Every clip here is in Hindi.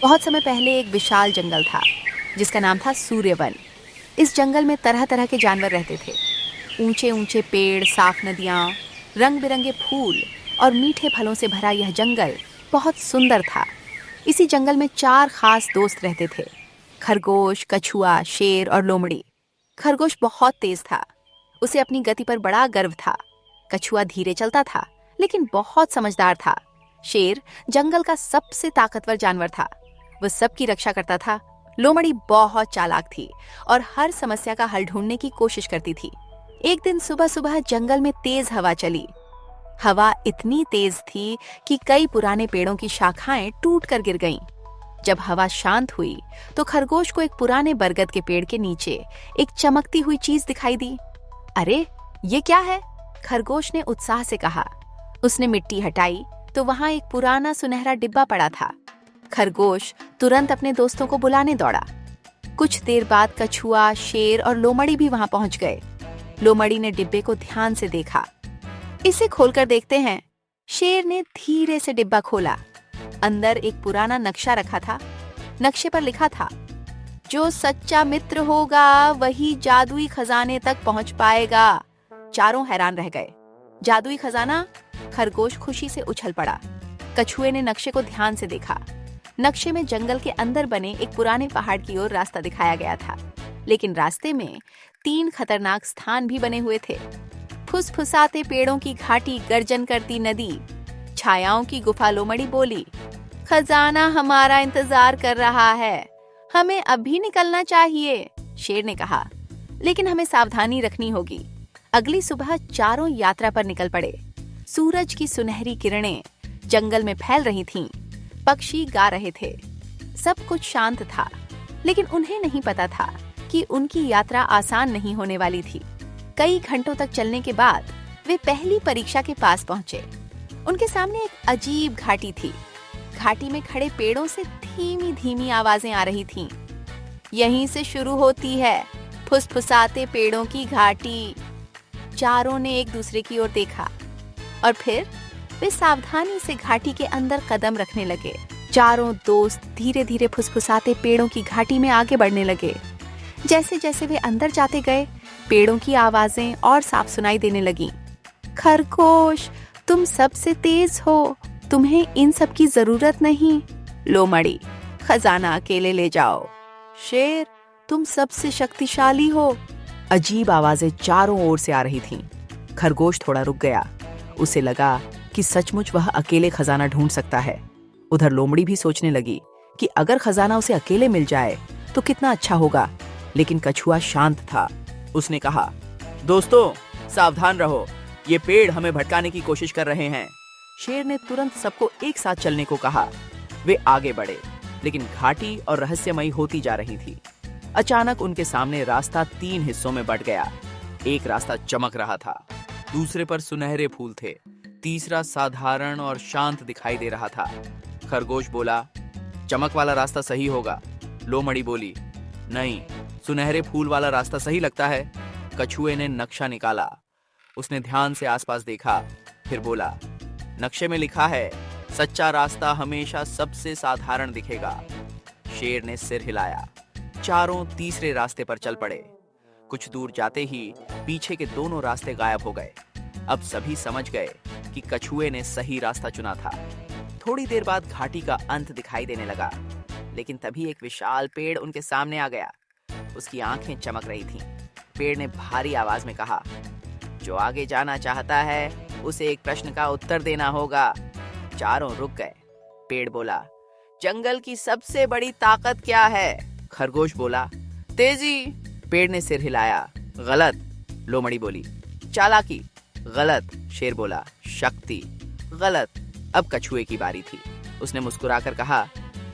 बहुत समय पहले एक विशाल जंगल था जिसका नाम था सूर्यवन। इस जंगल में तरह तरह के जानवर रहते थे। ऊंचे ऊंचे पेड़, साफ नदियाँ, रंग बिरंगे फूल और मीठे फलों से भरा यह जंगल बहुत सुंदर था। इसी जंगल में चार खास दोस्त रहते थे: खरगोश, कछुआ, शेर और लोमड़ी। खरगोश बहुत तेज था। उसे अपनी गति पर बड़ा गर्व था। कछुआ धीरे चलता था लेकिन बहुत समझदार था। शेर जंगल का सबसे ताकतवर जानवर था। वह सबकी रक्षा करता था। लोमड़ी बहुत चालाक थी और हर समस्या का हल ढूंढने की कोशिश करती थी। एक दिन सुबह सुबह जंगल में तेज हवा चली। हवा इतनी तेज थी कि कई पुराने पेड़ों की शाखाएं टूट कर गिर गईं। जब हवा शांत हुई तो खरगोश को एक पुराने बरगद के पेड़ के नीचे एक चमकती हुई चीज दिखाई दी। अरे, ये क्या है? खरगोश ने उत्साह से कहा। उसने मिट्टी हटाई तो वहां एक पुराना सुनहरा डिब्बा पड़ा था। खरगोश तुरंत अपने दोस्तों को बुलाने दौड़ा। कुछ देर बाद कछुआ, शेर और लोमड़ी भी वहां पहुंच गए। लोमड़ी ने डिब्बे को ध्यान से देखा। इसे खोलकर देखते हैं। शेर ने धीरे से डिब्बा खोला। अंदर एक पुराना नक्शा रखा था। नक्शे पर लिखा था, जो सच्चा मित्र होगा वही जादुई खजाने तक पहुंच पाएगा। चारों हैरान रह गए। जादुई खजाना? खरगोश खुशी से उछल पड़ा। कछुए ने नक्शे को ध्यान से देखा। नक्शे में जंगल के अंदर बने एक पुराने पहाड़ की ओर रास्ता दिखाया गया था, लेकिन रास्ते में 3 खतरनाक स्थान भी बने हुए थे: फुसफुसाते पेड़ों की घाटी, गर्जन करती नदी, छायाओं की गुफा। लोमड़ी बोली, खजाना हमारा इंतजार कर रहा है, हमें अभी निकलना चाहिए। शेर ने कहा, लेकिन हमें सावधानी रखनी होगी। अगली सुबह चारों यात्रा पर निकल पड़े। सूरज की सुनहरी किरणें जंगल में फैल रही थीं। पक्षी गा रहे थे। सब कुछ शांत था, लेकिन उन्हें नहीं पता था कि उनकी यात्रा आसान नहीं होने वाली थी। कई घंटों तक चलने के बाद वे पहली परीक्षा के पास पहुंचे। उनके सामने एक अजीब घाटी थी। घाटी में खड़े पेड़ों से धीमी धीमी आवाजें आ रही थीं। यहीं से शुरू होती है फुसफुसाते पेड़ों की घाटी। चारों ने एक दूसरे की ओर देखा और फिर वे सावधानी से घाटी के अंदर कदम रखने लगे। चारों दोस्त धीरे धीरे फुसफुसाते पेड़ों की घाटी में आगे बढ़ने लगे। जैसे जैसे वे अंदर जाते गए, पेड़ों की आवाजें और साफ सुनाई देने लगीं। खरगोश, तुम सबसे तेज हो, तुम्हें इन सब की जरूरत नहीं। लोमड़ी, खजाना अकेले ले जाओ। शेर, तुम सबसे शक्तिशाली हो। अजीब आवाजें चारों ओर से आ रही थीं। खरगोश थोड़ा रुक गया। उसे लगा कि सचमुच वह अकेले खजाना ढूंढ सकता है। उधर लोमड़ी भी सोचने लगी कि अगर खजाना उसे अकेले मिल जाए तो कितना अच्छा होगा। लेकिन कछुआ शांत था। उसने कहा, दोस्तों, सावधान रहो, ये पेड़ हमें भटकाने की कोशिश कर रहे हैं। शेर ने तुरंत सबको एक साथ चलने को कहा। वे आगे बढ़े, लेकिन घाटी और रहस्यमयी होती जा रही थी। अचानक उनके सामने रास्ता 3 हिस्सों में बंट गया। एक रास्ता चमक रहा था, दूसरे पर सुनहरे फूल थे, तीसरा साधारण और शांत दिखाई दे रहा था। खरगोश बोला, चमक वाला रास्ता सही होगा। लोमड़ी बोली, नहीं, सुनहरे फूल वाला रास्ता सही लगता है। कछुए ने नक्शा निकाला। उसने ध्यान से आसपास देखा, फिर बोला, नक्शे में लिखा है, सच्चा रास्ता हमेशा सबसे साधारण दिखेगा। शेर ने सिर हिलाया। चारों तीसरे रास्ते पर चल पड़े। कुछ दूर जाते ही पीछे के दोनों रास्ते गायब हो गए। अब सभी समझ गए कि कछुए ने सही रास्ता चुना था। थोड़ी देर बाद घाटी का अंत दिखाई देने लगा, लेकिन तभी एक विशाल पेड़ उनके सामने आ गया। उसकी आंखें चमक रही थीं। पेड़ ने भारी आवाज में कहा, जो आगे जाना चाहता है उसे एक प्रश्न का उत्तर देना होगा। चारों रुक गए। पेड़ बोला, जंगल की सबसे बड़ी ताकत क्या है? खरगोश बोला, तेजी। पेड़ ने सिर हिलाया। गलत। लोमड़ी बोली, चालाकी। गलत। शेर बोला, शक्ति। गलत। अब कछुए की बारी थी। उसने मुस्कुराकर कहा,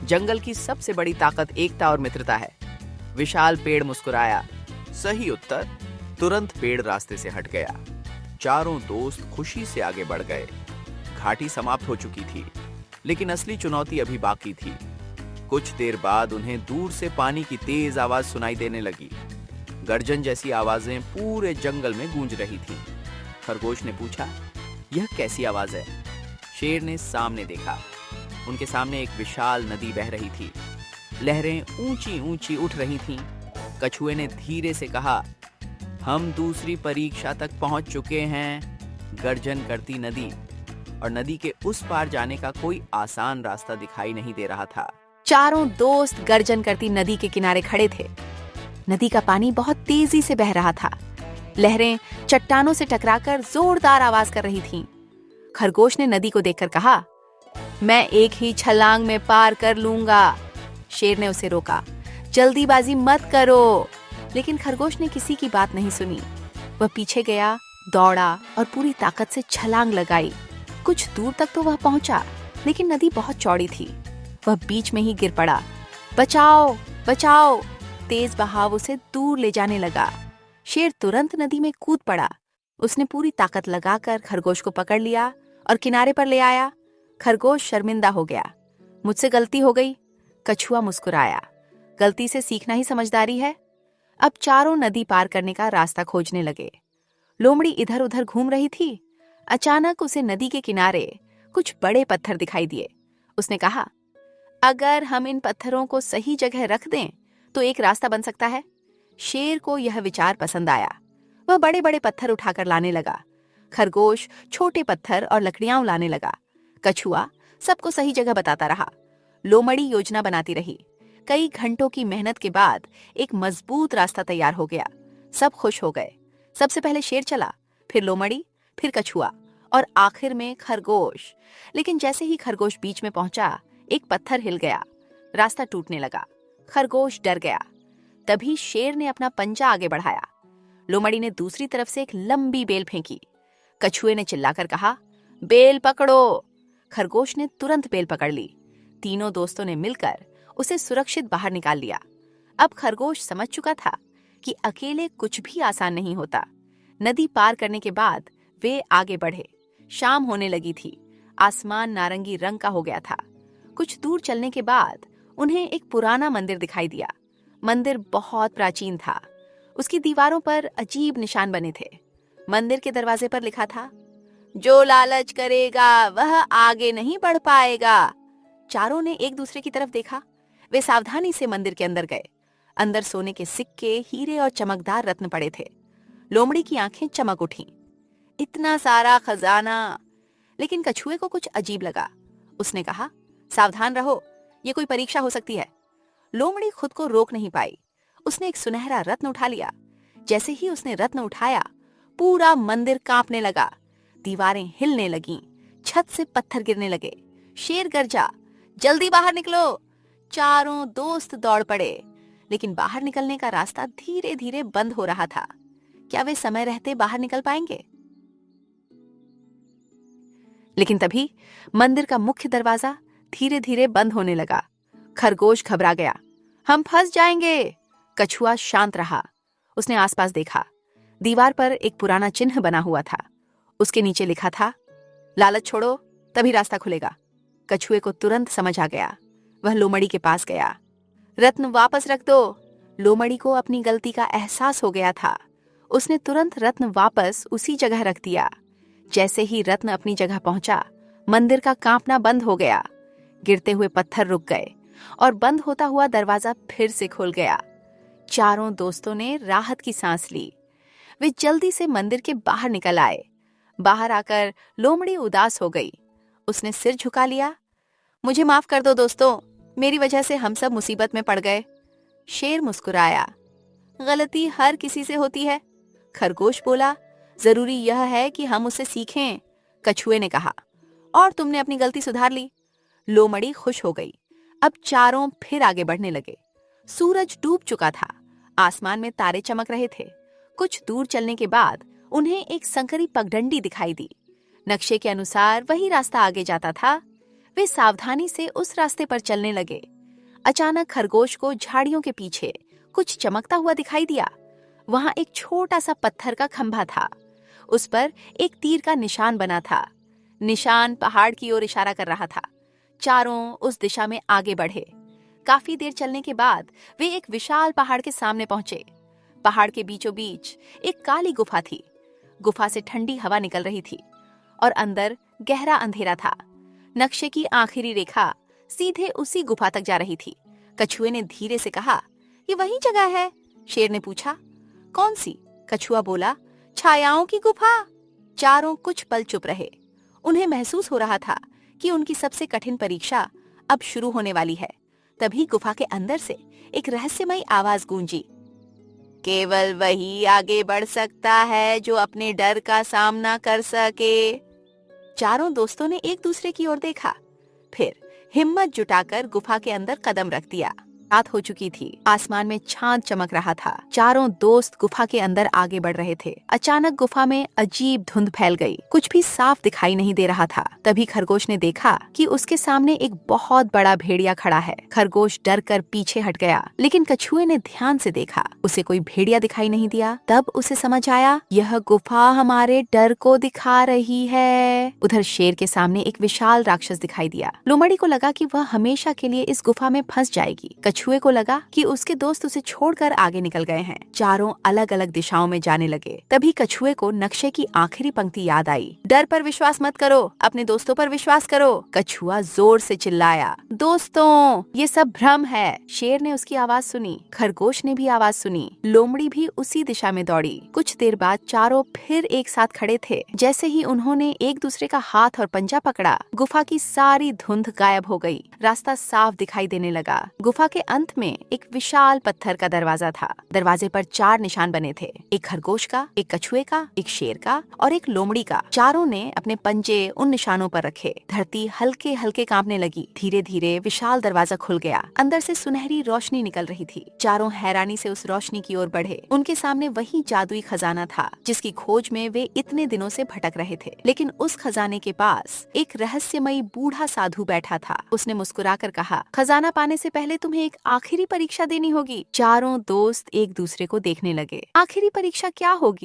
जंगल की सबसे बड़ी ताकत एकता और मित्रता है। विशाल पेड़ मुस्कुराया। सही उत्तर। तुरंत पेड़ रास्ते से हट गया। चारों दोस्त खुशी से आगे बढ़ गए। घाटी समाप्त हो चुकी थी, लेकिन असली चुनौती अभी बाकी थी। कुछ देर बाद उन्हें दूर से पानी की तेज आवाज सुनाई देने लगी। गर्जन जैसी आवाजें पूरे जंगल में गूंज रही थीं। खरगोश ने पूछा, यह कैसी आवाज है? शेर ने सामने देखा। उनके सामने एक विशाल नदी बह रही थी। लहरें ऊंची ऊंची उठ रही थीं। कछुए ने धीरे से कहा, हम दूसरी परीक्षा तक पहुंच चुके हैं। गर्जन करती नदी, और नदी के उस पार जाने का कोई आसान रास्ता दिखाई नहीं दे रहा था। चारों दोस्त गर्जन करती नदी के किनारे खड़े थे। नदी का पानी बहुत तेजी से बह रहा था। लहरें चट्टानों से टकराकर जोरदार आवाज कर रही थीं। खरगोश ने नदी को देखकर कहा, मैं एक ही छलांग में पार कर लूंगा। शेर ने उसे रोका, जल्दीबाजी मत करो। लेकिन खरगोश ने किसी की बात नहीं सुनी। वह पीछे गया, दौड़ा और पूरी ताकत से छलांग लगाई। कुछ दूर तक तो वह पहुंचा, लेकिन नदी बहुत चौड़ी थी। वह बीच में ही गिर पड़ा। बचाओ, बचाओ! तेज बहाव उसे दूर ले जाने लगा। शेर तुरंत नदी में कूद पड़ा। उसने पूरी ताकत लगाकर खरगोश को पकड़ लिया और किनारे पर ले आया। खरगोश शर्मिंदा हो गया। मुझसे गलती हो गई। कछुआ मुस्कुराया। गलती से सीखना ही समझदारी है। अब चारों नदी पार करने का रास्ता खोजने लगे। लोमड़ी इधर उधर घूम रही थी। अचानक उसे नदी के किनारे कुछ बड़े पत्थर दिखाई दिए। उसने कहा, अगर हम इन पत्थरों को सही जगह रख दें तो एक रास्ता बन सकता है। शेर को यह विचार पसंद आया। वह बड़े बड़े पत्थर उठाकर लाने लगा। खरगोश छोटे पत्थर और लकड़ियां लाने लगा। कछुआ सबको सही जगह बताता रहा। लोमड़ी योजना बनाती रही। कई घंटों की मेहनत के बाद एक मजबूत रास्ता तैयार हो गया। सब खुश हो गए। सबसे पहले शेर चला, फिर लोमड़ी, फिर कछुआ और आखिर में खरगोश। लेकिन जैसे ही खरगोश बीच में पहुंचा, एक पत्थर हिल गया। रास्ता टूटने लगा। खरगोश डर गया। तभी शेर ने अपना पंजा आगे बढ़ाया। लोमड़ी ने दूसरी तरफ से एक लंबी बेल फेंकी। कछुए ने चिल्लाकर कहा, बेल पकड़ो! खरगोश ने तुरंत बेल पकड़ ली। तीनों दोस्तों ने मिलकर उसे सुरक्षित बाहर निकाल लिया। अब खरगोश समझ चुका था कि अकेले कुछ भी आसान नहीं होता। नदी पार करने के बाद वे आगे बढ़े। शाम होने लगी थी। आसमान नारंगी रंग का हो गया था। कुछ दूर चलने के बाद उन्हें एक पुराना मंदिर दिखाई दिया। मंदिर बहुत प्राचीन था। उसकी दीवारों पर अजीब निशान बने थे। मंदिर के दरवाजे पर लिखा था, जो लालच करेगा वह आगे नहीं बढ़ पाएगा। चारों ने एक दूसरे की तरफ देखा। वे सावधानी से मंदिर के अंदर गए। अंदर सोने के सिक्के, हीरे और चमकदार रत्न पड़े थे। लोमड़ी की आंखें चमक उठीं। इतना सारा खजाना! लेकिन कछुए को कुछ अजीब लगा। उसने कहा, सावधान रहो, ये कोई परीक्षा हो सकती है। लोमड़ी खुद को रोक नहीं पाई। उसने एक सुनहरा रत्न उठा लिया। जैसे ही उसने रत्न उठाया, पूरा मंदिर कांपने लगा। दीवारें हिलने लगीं, छत से पत्थर गिरने लगे। शेर गरजा, जल्दी बाहर निकलो! चारों दोस्त दौड़ पड़े। लेकिन बाहर निकलने का रास्ता धीरे धीरे बंद हो रहा था। क्या वे समय रहते बाहर निकल पाएंगे? लेकिन तभी मंदिर का मुख्य दरवाजा धीरे धीरे बंद होने लगा। खरगोश घबरा गया। हम फंस जाएंगे। कछुआ शांत रहा। उसने आसपास देखा। दीवार पर एक पुराना चिन्ह बना हुआ था। उसके नीचे लिखा था, लालच छोड़ो, तभी रास्ता खुलेगा। कछुए को तुरंत समझ आ गया। वह लोमड़ी के पास गया। रत्न वापस रख दो। लोमड़ी को अपनी गलती का एहसास हो गया था। उसने तुरंत रत्न वापस उसी जगह रख दिया। जैसे ही रत्न अपनी जगह पहुंचा, मंदिर का कांपना बंद हो गया। गिरते हुए पत्थर रुक गए और बंद होता हुआ दरवाजा फिर से खुल गया। चारों दोस्तों ने राहत की सांस ली। वे जल्दी से मंदिर के बाहर निकल आए। बाहर आकर लोमड़ी उदास हो गई। उसने सिर झुका लिया। मुझे माफ कर दो दोस्तों, मेरी वजह से हम सब मुसीबत में पड़ गए। शेर मुस्कुराया, गलती हर किसी से होती है। खरगोश बोला, जरूरी यह है कि हम उससे सीखें। कछुए ने कहा, और तुमने अपनी गलती सुधार ली। लोमड़ी खुश हो गई। अब चारों फिर आगे बढ़ने लगे। सूरज डूब चुका था। आसमान में तारे चमक रहे थे। कुछ दूर चलने के बाद उन्हें एक संकरी पगडंडी दिखाई दी। नक्शे के अनुसार वही रास्ता आगे जाता था। वे सावधानी से उस रास्ते पर चलने लगे। अचानक खरगोश को झाड़ियों के पीछे कुछ चमकता हुआ दिखाई दिया। वहां एक छोटा सा पत्थर का खंभा था। उस पर एक तीर का निशान बना था। निशान पहाड़ की ओर इशारा कर रहा था। चारों उस दिशा में आगे बढ़े। काफी देर चलने के बाद वे एक विशाल पहाड़ के सामने पहुंचे। पहाड़ के बीचों बीच एक काली गुफा थी। गुफा से ठंडी हवा निकल रही थी और अंदर गहरा अंधेरा था। नक्शे की आखिरी रेखा सीधे उसी गुफा तक जा रही थी। कछुए ने धीरे से कहा, ये वही जगह है? शेर ने पूछा। कौन सी? कछुआ बोला, छायाओं की गुफा। चारों कुछ पल चुप रहे। उन्हें महसूस हो रहा था कि उनकी सबसे कठिन परीक्षा अब शुरू होने वाली है। तभी गुफा के अंदर से एक रहस्यमयी आवाज गूंजी, केवल वही आगे बढ़ सकता है जो अपने डर का सामना कर सके। चारों दोस्तों ने एक दूसरे की ओर देखा, फिर हिम्मत जुटाकर गुफा के अंदर कदम रख दिया। रात हो चुकी थी, आसमान में चांद चमक रहा था। चारों दोस्त गुफा के अंदर आगे बढ़ रहे थे। अचानक गुफा में अजीब धुंध फैल गई, कुछ भी साफ दिखाई नहीं दे रहा था। तभी खरगोश ने देखा कि उसके सामने एक बहुत बड़ा भेड़िया खड़ा है। खरगोश डर कर पीछे हट गया, लेकिन कछुए ने ध्यान से देखा, उसे कोई भेड़िया दिखाई नहीं दिया। तब उसे समझ आया, यह गुफा हमारे डर को दिखा रही है। उधर शेर के सामने एक विशाल राक्षस दिखाई दिया। लोमड़ी को लगा कि वह हमेशा के लिए इस गुफा में फंस जाएगी। कछुए को लगा कि उसके दोस्त उसे छोड़कर आगे निकल गए हैं। चारों अलग अलग दिशाओं में जाने लगे। तभी कछुए को नक्शे की आखिरी पंक्ति याद आई, डर पर विश्वास मत करो, अपने दोस्तों पर विश्वास करो। कछुआ जोर से चिल्लाया, दोस्तों ये सब भ्रम है। शेर ने उसकी आवाज सुनी, खरगोश ने भी आवाज सुनी, लोमड़ी भी उसी दिशा में दौड़ी। कुछ देर बाद चारों फिर एक साथ खड़े थे। जैसे ही उन्होंने एक दूसरे का हाथ और पंजा पकड़ा, गुफा की सारी धुंध गायब हो गई। रास्ता साफ दिखाई देने लगा। गुफा के अंत में एक विशाल पत्थर का दरवाजा था। दरवाजे पर 4 निशान बने थे, एक खरगोश का, एक कछुए का, एक शेर का और एक लोमड़ी का। चारों ने अपने पंजे उन निशानों पर रखे। धरती हल्के हल्के कांपने लगी। धीरे धीरे विशाल दरवाजा खुल गया। अंदर से सुनहरी रोशनी निकल रही थी। चारों हैरानी से उस रोशनी की ओर बढ़े। उनके सामने वही जादुई खजाना था जिसकी खोज में वे इतने दिनों से भटक रहे थे। लेकिन उस खजाने के पास एक रहस्यमयी बूढ़ा साधु बैठा था। उसने मुस्कुराकर कहा, खजाना पाने से पहले तुम्हें एक आखिरी परीक्षा देनी होगी। चारों दोस्त एक दूसरे को देखने लगे। आखिरी परीक्षा क्या होगी?